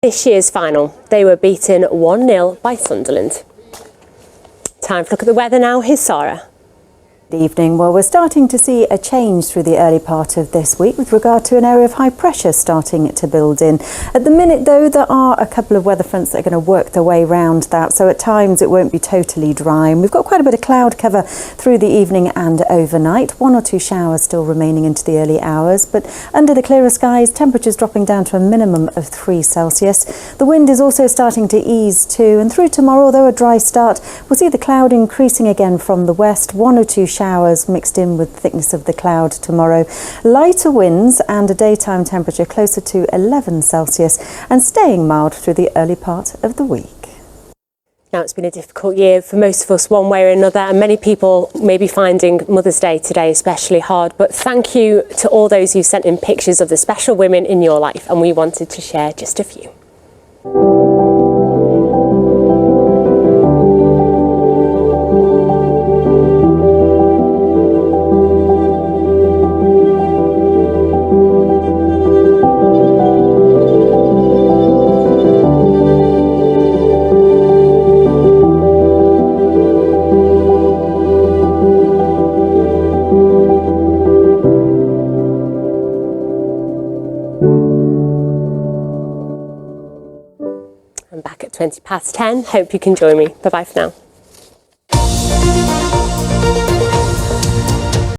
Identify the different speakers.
Speaker 1: this year's final. They were beaten 1-0 by Sunderland. Time to look at the weather now. Here's Sara.
Speaker 2: Good evening. Well, we're starting to see a change through the early part of this week with regard to an area of high pressure starting to build in. At the minute, though, there are a couple of weather fronts that are going to work their way round that, so at times it won't be totally dry. And we've got quite a bit of cloud cover through the evening and overnight. 1 or 2 showers still remaining into the early hours, but under the clearer skies, temperatures dropping down to a minimum of 3 Celsius. The wind is also starting to ease too, and through tomorrow, although a dry start, we'll see the cloud increasing again from the west. 1 or 2 showers mixed in with the thickness of the cloud tomorrow. Lighter winds and a daytime temperature closer to 11 Celsius and staying mild through the early part of the week.
Speaker 1: Now, it's been a difficult year for most of us one way or another, and many people may be finding Mother's Day today especially hard, but thank you to all those who sent in pictures of the special women in your life, and we wanted to share just a few. I'm back at 10:20. Hope you can join me. Bye-bye for now.